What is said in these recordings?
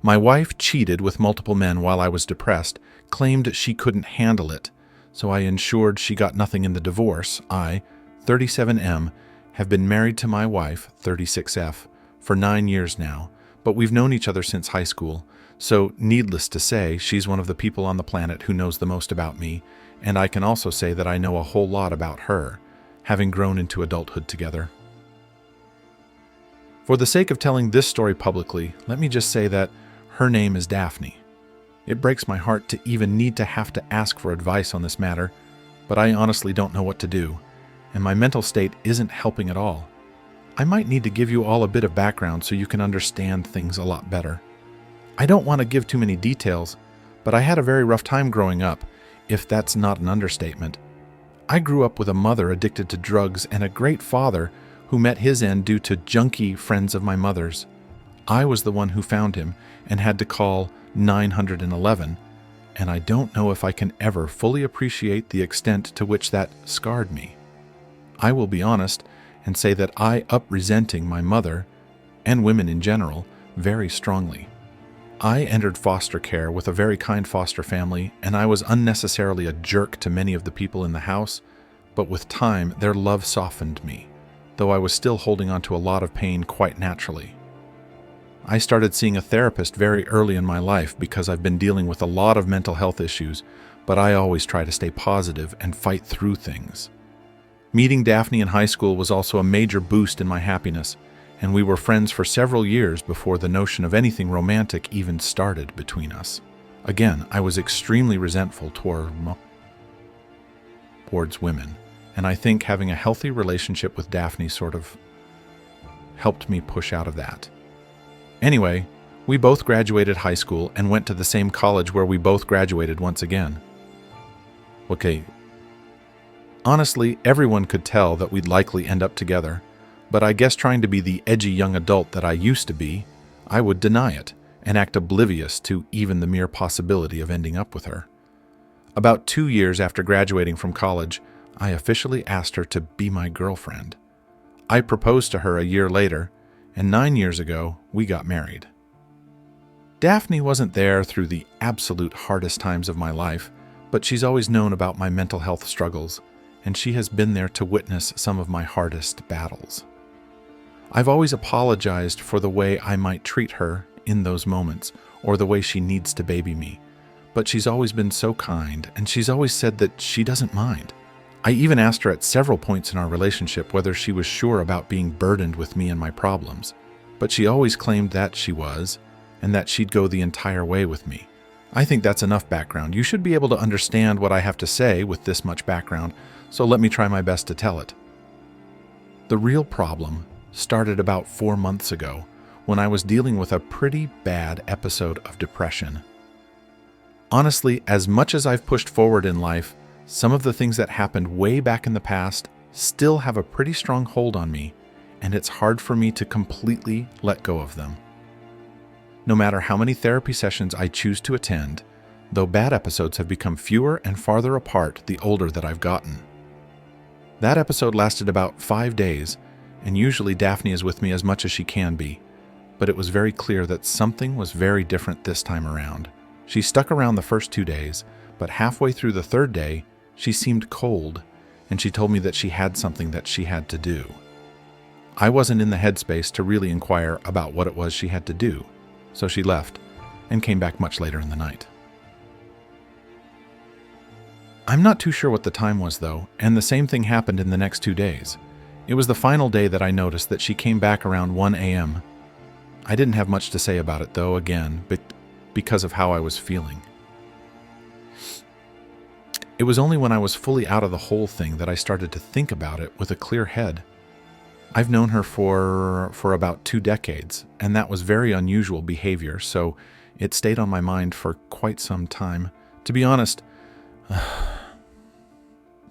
My wife cheated with multiple men while I was depressed, claimed she couldn't handle it, so I ensured she got nothing in the divorce. I, 37M, have been married to my wife, 36F, for 9 years now, but we've known each other since high school, so needless to say, she's one of the people on the planet who knows the most about me, and I can also say that I know a whole lot about her, having grown into adulthood together. For the sake of telling this story publicly, let me just say that her name is Daphne. It breaks my heart to even need to have to ask for advice on this matter, but I honestly don't know what to do, and my mental state isn't helping at all. I might need to give you all a bit of background so you can understand things a lot better. I don't want to give too many details, but I had a very rough time growing up, if that's not an understatement. I grew up with a mother addicted to drugs and a great father who met his end due to junkie friends of my mother's. I was the one who found him and had to call 911, and I don't know if I can ever fully appreciate the extent to which that scarred me. I will be honest and say that I up resenting my mother, and women in general, very strongly. I entered foster care with a very kind foster family, and I was unnecessarily a jerk to many of the people in the house, but with time their love softened me, though I was still holding on to a lot of pain quite naturally. I started seeing a therapist very early in my life because I've been dealing with a lot of mental health issues, but I always try to stay positive and fight through things. Meeting Daphne in high school was also a major boost in my happiness, and we were friends for several years before the notion of anything romantic even started between us. Again, I was extremely resentful towards women, and I think having a healthy relationship with Daphne sort of helped me push out of that. Anyway, we both graduated high school and went to the same college where we both graduated once again. Okay, honestly, everyone could tell that we'd likely end up together, but I guess trying to be the edgy young adult that I used to be, I would deny it and act oblivious to even the mere possibility of ending up with her. About 2 years after graduating from college, I officially asked her to be my girlfriend. I proposed to her a year later, and 9 years ago, we got married. Daphne wasn't there through the absolute hardest times of my life, but she's always known about my mental health struggles, and she has been there to witness some of my hardest battles. I've always apologized for the way I might treat her in those moments, or the way she needs to baby me, but she's always been so kind, and she's always said that she doesn't mind. I even asked her at several points in our relationship whether she was sure about being burdened with me and my problems, but she always claimed that she was, and that she'd go the entire way with me. I think that's enough background. You should be able to understand what I have to say with this much background, so let me try my best to tell it. The real problem started about 4 months ago when I was dealing with a pretty bad episode of depression. Honestly, as much as I've pushed forward in life, some of the things that happened way back in the past still have a pretty strong hold on me, and it's hard for me to completely let go of them. No matter how many therapy sessions I choose to attend, though bad episodes have become fewer and farther apart the older that I've gotten. That episode lasted about 5 days, and usually Daphne is with me as much as she can be, but it was very clear that something was very different this time around. She stuck around the first 2 days, but halfway through the 3rd day, she seemed cold, and she told me that she had something that she had to do. I wasn't in the headspace to really inquire about what it was she had to do, so she left and came back much later in the night. I'm not too sure what the time was though, and the same thing happened in the next 2 days. It was the final day that I noticed that she came back around 1 a.m. I didn't have much to say about it though, again, but because of how I was feeling. It was only when I was fully out of the whole thing that I started to think about it with a clear head. I've known her for about 2 decades, and that was very unusual behavior, so it stayed on my mind for quite some time. To be honest,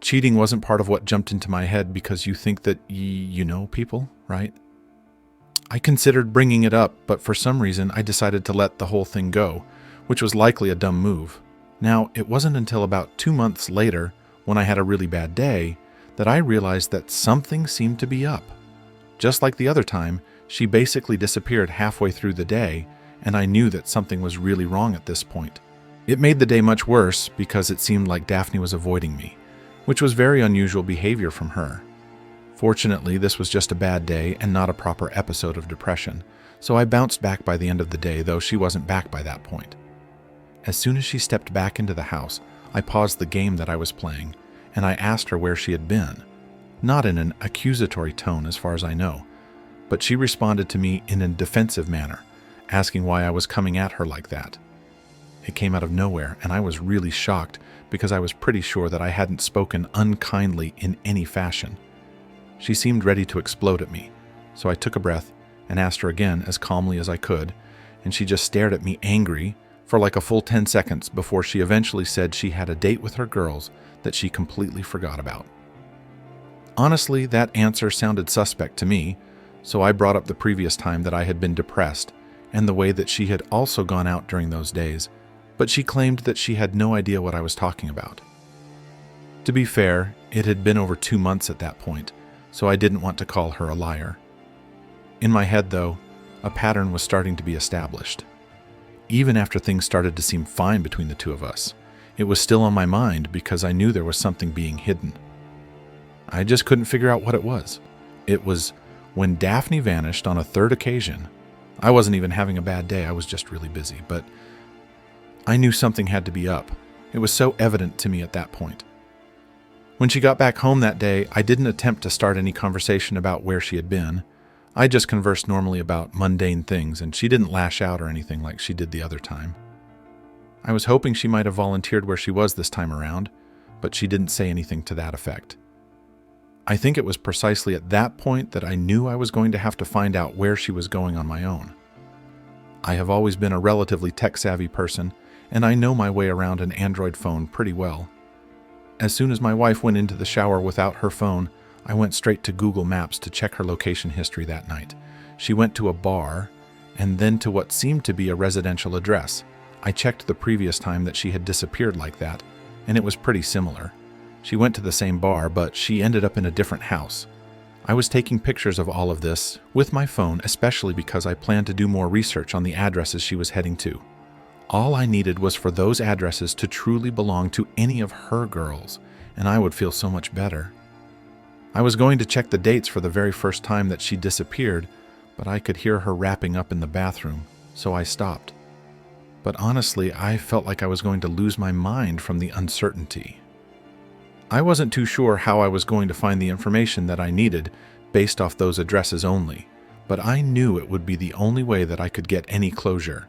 cheating wasn't part of what jumped into my head because you think that you know people, right? I considered bringing it up, but for some reason I decided to let the whole thing go, which was likely a dumb move. Now, it wasn't until about 2 months later, when I had a really bad day, that I realized that something seemed to be up. Just like the other time, she basically disappeared halfway through the day, and I knew that something was really wrong at this point. It made the day much worse because it seemed like Daphne was avoiding me, which was very unusual behavior from her. Fortunately, this was just a bad day and not a proper episode of depression, so I bounced back by the end of the day, though she wasn't back by that point. As soon as she stepped back into the house, I paused the game that I was playing, and I asked her where she had been. Not in an accusatory tone as far as I know, but she responded to me in a defensive manner, asking why I was coming at her like that. It came out of nowhere, and I was really shocked because I was pretty sure that I hadn't spoken unkindly in any fashion. She seemed ready to explode at me, so I took a breath and asked her again as calmly as I could, and she just stared at me angry for like a full 10 seconds before she eventually said she had a date with her girls that she completely forgot about. Honestly, that answer sounded suspect to me, so I brought up the previous time that I had been depressed and the way that she had also gone out during those days, but she claimed that she had no idea what I was talking about. To be fair, it had been over 2 months at that point, so I didn't want to call her a liar. In my head, though, a pattern was starting to be established. Even after things started to seem fine between the two of us, it was still on my mind because I knew there was something being hidden. I just couldn't figure out what it was. It was when Daphne vanished on a third occasion. I wasn't even having a bad day, I was just really busy, but I knew something had to be up. It was so evident to me at that point. When she got back home that day, I didn't attempt to start any conversation about where she had been. I just conversed normally about mundane things, and she didn't lash out or anything like she did the other time. I was hoping she might have volunteered where she was this time around, but she didn't say anything to that effect. I think it was precisely at that point that I knew I was going to have to find out where she was going on my own. I have always been a relatively tech-savvy person, and I know my way around an Android phone pretty well. As soon as my wife went into the shower without her phone, I went straight to Google Maps to check her location history that night. She went to a bar, and then to what seemed to be a residential address. I checked the previous time that she had disappeared like that, and it was pretty similar. She went to the same bar, but she ended up in a different house. I was taking pictures of all of this with my phone, especially because I planned to do more research on the addresses she was heading to. All I needed was for those addresses to truly belong to any of her girls, and I would feel so much better. I was going to check the dates for the very first time that she disappeared, but I could hear her wrapping up in the bathroom, so I stopped. But honestly, I felt like I was going to lose my mind from the uncertainty. I wasn't too sure how I was going to find the information that I needed based off those addresses only, but I knew it would be the only way that I could get any closure.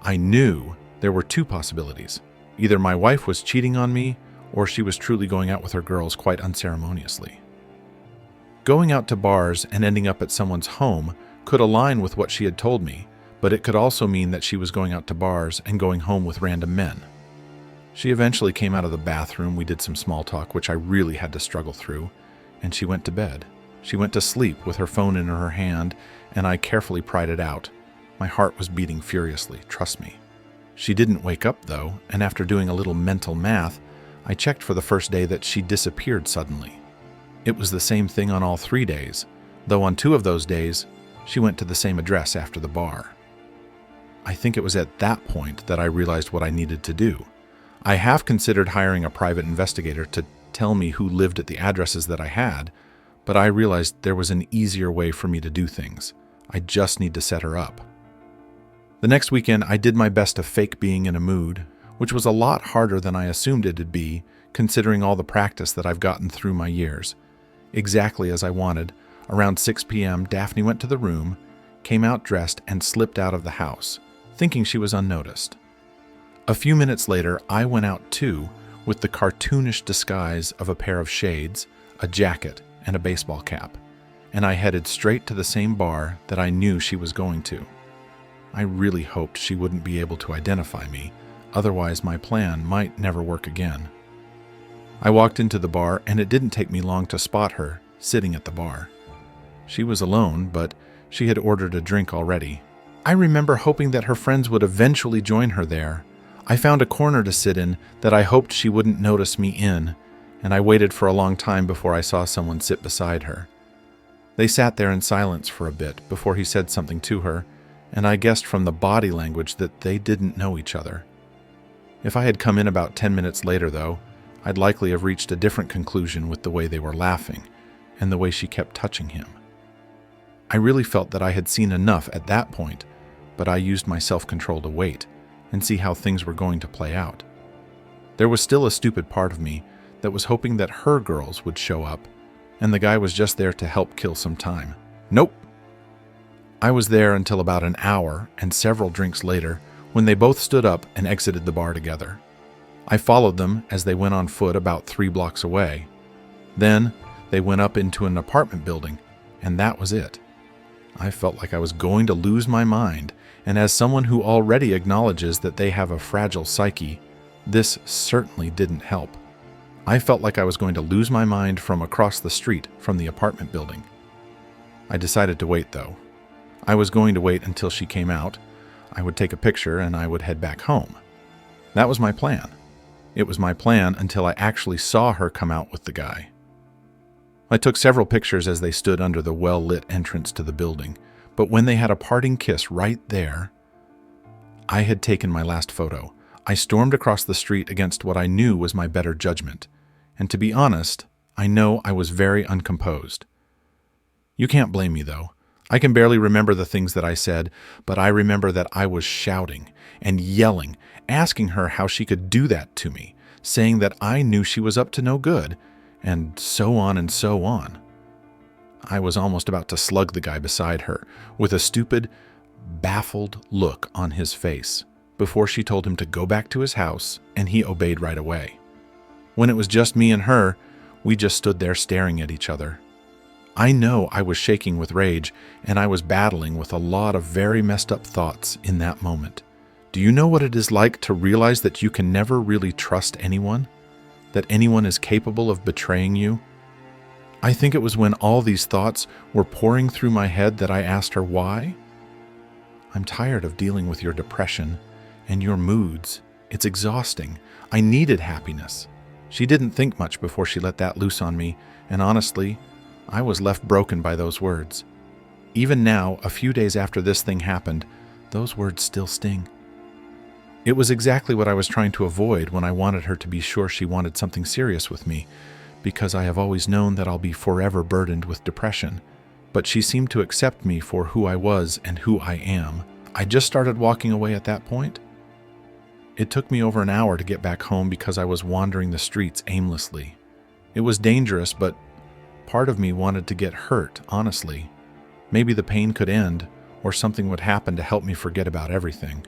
I knew there were two possibilities. Either my wife was cheating on me, or she was truly going out with her girls quite unceremoniously. Going out to bars and ending up at someone's home could align with what she had told me, but it could also mean that she was going out to bars and going home with random men. She eventually came out of the bathroom, we did some small talk, which I really had to struggle through, and she went to bed. She went to sleep with her phone in her hand, and I carefully pried it out. My heart was beating furiously, trust me. She didn't wake up, though, and after doing a little mental math, I checked for the first day that she disappeared suddenly. It was the same thing on all 3 days, though on 2 of those days, she went to the same address after the bar. I think it was at that point that I realized what I needed to do. I have considered hiring a private investigator to tell me who lived at the addresses that I had, but I realized there was an easier way for me to do things. I just need to set her up. The next weekend, I did my best to fake being in a mood, which was a lot harder than I assumed it'd be, considering all the practice that I've gotten through my years. Exactly as I wanted, around 6 p.m., Daphne went to the room, came out dressed, and slipped out of the house, thinking she was unnoticed. A few minutes later, I went out too, with the cartoonish disguise of a pair of shades, a jacket, and a baseball cap, and I headed straight to the same bar that I knew she was going to. I really hoped she wouldn't be able to identify me, otherwise my plan might never work again. I walked into the bar, and it didn't take me long to spot her, sitting at the bar. She was alone, but she had ordered a drink already. I remember hoping that her friends would eventually join her there. I found a corner to sit in that I hoped she wouldn't notice me in, and I waited for a long time before I saw someone sit beside her. They sat there in silence for a bit before he said something to her, and I guessed from the body language that they didn't know each other. If I had come in about 10 minutes later, though, I'd likely have reached a different conclusion with the way they were laughing and the way she kept touching him. I really felt that I had seen enough at that point, but I used my self-control to wait and see how things were going to play out. There was still a stupid part of me that was hoping that her girls would show up, and the guy was just there to help kill some time. Nope. I was there until about an hour and several drinks later when they both stood up and exited the bar together. I followed them as they went on foot about 3 blocks away. Then they went up into an apartment building, and that was it. I felt like I was going to lose my mind, and as someone who already acknowledges that they have a fragile psyche, this certainly didn't help. I felt like I was going to lose my mind from across the street from the apartment building. I decided to wait, though. I was going to wait until she came out. I would take a picture and I would head back home. That was my plan. It was my plan until I actually saw her come out with the guy. I took several pictures as they stood under the well-lit entrance to the building, but when they had a parting kiss right there, I had taken my last photo. I stormed across the street against what I knew was my better judgment, and to be honest, I know I was very uncomposed. You can't blame me, though. I can barely remember the things that I said, but I remember that I was shouting and yelling, asking her how she could do that to me, saying that I knew she was up to no good, and so on and so on. I was almost about to slug the guy beside her, with a stupid, baffled look on his face, before she told him to go back to his house, and he obeyed right away. When it was just me and her, we just stood there staring at each other. I know I was shaking with rage, and I was battling with a lot of very messed up thoughts in that moment. Do you know what it is like to realize that you can never really trust anyone? That anyone is capable of betraying you? I think it was when all these thoughts were pouring through my head that I asked her why. I'm tired of dealing with your depression and your moods. It's exhausting. I needed happiness. She didn't think much before she let that loose on me, and honestly, I was left broken by those words. Even now, a few days after this thing happened, those words still sting. It was exactly what I was trying to avoid when I wanted her to be sure she wanted something serious with me, because I have always known that I'll be forever burdened with depression. But she seemed to accept me for who I was and who I am. I just started walking away at that point. It took me over an hour to get back home because I was wandering the streets aimlessly. It was dangerous, but part of me wanted to get hurt, honestly. Maybe the pain could end, or something would happen to help me forget about everything.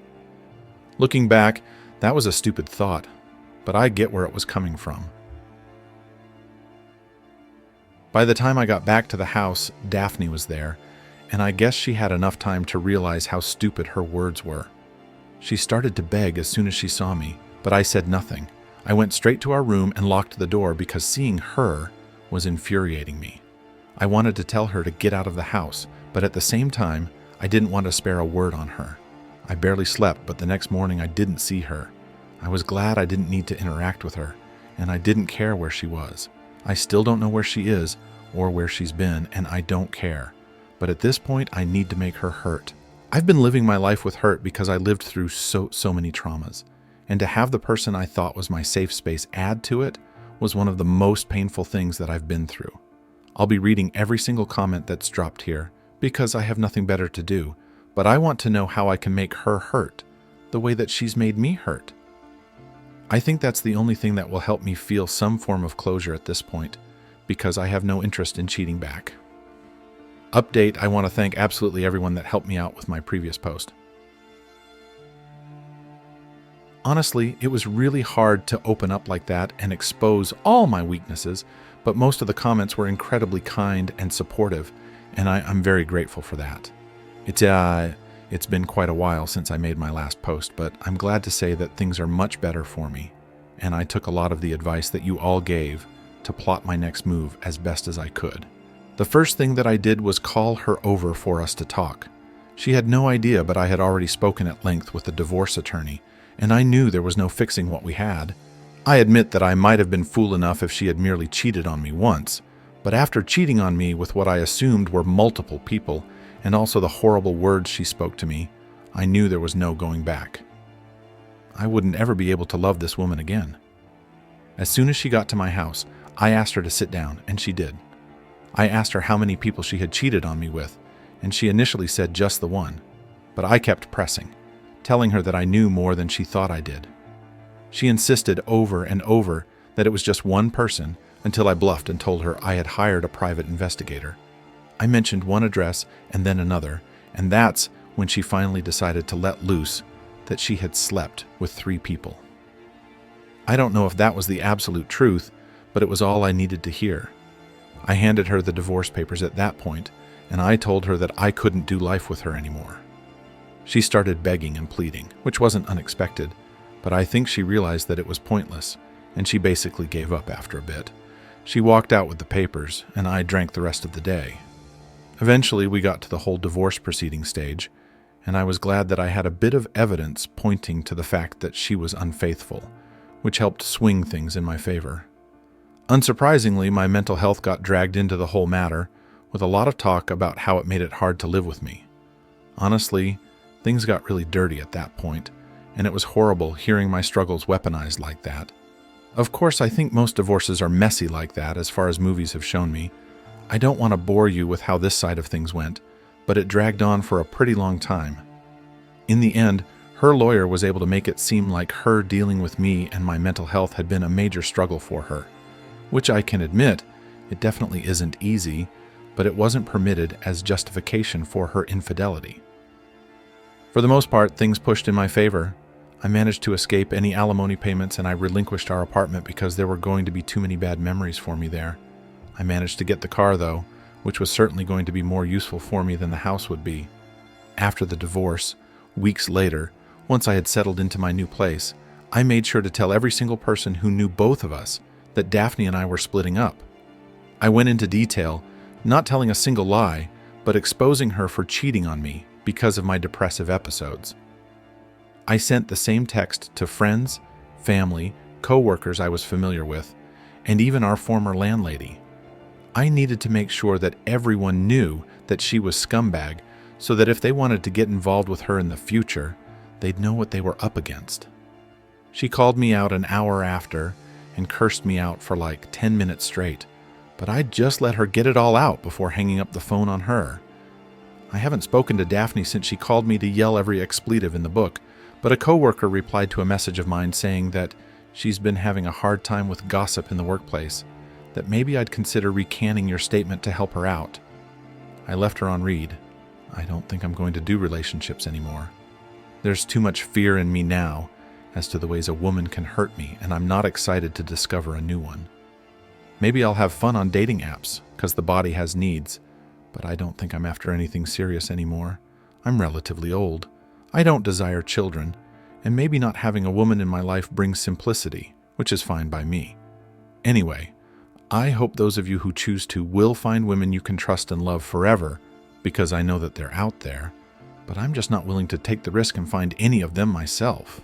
Looking back, that was a stupid thought, but I get where it was coming from. By the time I got back to the house, Daphne was there, and I guess she had enough time to realize how stupid her words were. She started to beg as soon as she saw me, but I said nothing. I went straight to our room and locked the door because seeing her was infuriating me. I wanted to tell her to get out of the house, but at the same time, I didn't want to spare a word on her. I barely slept, but the next morning I didn't see her. I was glad I didn't need to interact with her, and I didn't care where she was. I still don't know where she is or where she's been, and I don't care. But at this point, I need to make her hurt. I've been living my life with hurt because I lived through so many traumas, and to have the person I thought was my safe space add to it was one of the most painful things that I've been through. I'll be reading every single comment that's dropped here because I have nothing better to do, but I want to know how I can make her hurt the way that she's made me hurt. I think that's the only thing that will help me feel some form of closure at this point, because I have no interest in cheating back. Update, I want to thank absolutely everyone that helped me out with my previous post. Honestly, it was really hard to open up like that and expose all my weaknesses, but most of the comments were incredibly kind and supportive, and I'm very grateful for that. It's been quite a while since I made my last post, but I'm glad to say that things are much better for me, and I took a lot of the advice that you all gave to plot my next move as best as I could. The first thing that I did was call her over for us to talk. She had no idea, but I had already spoken at length with the divorce attorney, and I knew there was no fixing what we had. I admit that I might have been fool enough if she had merely cheated on me once, but after cheating on me with what I assumed were multiple people, and also the horrible words she spoke to me, I knew there was no going back. I wouldn't ever be able to love this woman again. As soon as she got to my house, I asked her to sit down, and she did. I asked her how many people she had cheated on me with, and she initially said just the one, but I kept pressing, telling her that I knew more than she thought I did. She insisted over and over that it was just one person until I bluffed and told her I had hired a private investigator. I mentioned one address and then another, and that's when she finally decided to let loose that she had slept with 3 people. I don't know if that was the absolute truth, but it was all I needed to hear. I handed her the divorce papers at that point, and I told her that I couldn't do life with her anymore. She started begging and pleading, which wasn't unexpected, but I think she realized that it was pointless, and she basically gave up after a bit. She walked out with the papers, and I drank the rest of the day. Eventually, we got to the whole divorce proceeding stage, and I was glad that I had a bit of evidence pointing to the fact that she was unfaithful, which helped swing things in my favor. Unsurprisingly, my mental health got dragged into the whole matter, with a lot of talk about how it made it hard to live with me. Honestly, things got really dirty at that point, and it was horrible hearing my struggles weaponized like that. Of course, I think most divorces are messy like that, as far as movies have shown me. I don't want to bore you with how this side of things went, but it dragged on for a pretty long time. In the end, her lawyer was able to make it seem like her dealing with me and my mental health had been a major struggle for her, which I can admit, it definitely isn't easy, but it wasn't permitted as justification for her infidelity. For the most part, things pushed in my favor. I managed to escape any alimony payments, and I relinquished our apartment because there were going to be too many bad memories for me there. I managed to get the car, though, which was certainly going to be more useful for me than the house would be. After the divorce, weeks later, once I had settled into my new place, I made sure to tell every single person who knew both of us that Daphne and I were splitting up. I went into detail, not telling a single lie, but exposing her for cheating on me because of my depressive episodes. I sent the same text to friends, family, co-workers I was familiar with, and even our former landlady. I needed to make sure that everyone knew that she was scumbag, so that if they wanted to get involved with her in the future, they'd know what they were up against. She called me out an hour after and cursed me out for like 10 minutes straight, but I just let her get it all out before hanging up the phone on her. I haven't spoken to Daphne since she called me to yell every expletive in the book, but a coworker replied to a message of mine saying that she's been having a hard time with gossip in the workplace, that maybe I'd consider recanting your statement to help her out. I left her on read. I don't think I'm going to do relationships anymore. There's too much fear in me now as to the ways a woman can hurt me, and I'm not excited to discover a new one. Maybe I'll have fun on dating apps, because the body has needs, but I don't think I'm after anything serious anymore. I'm relatively old. I don't desire children, and maybe not having a woman in my life brings simplicity, which is fine by me. Anyway, I hope those of you who choose to will find women you can trust and love forever, because I know that they're out there, but I'm just not willing to take the risk and find any of them myself.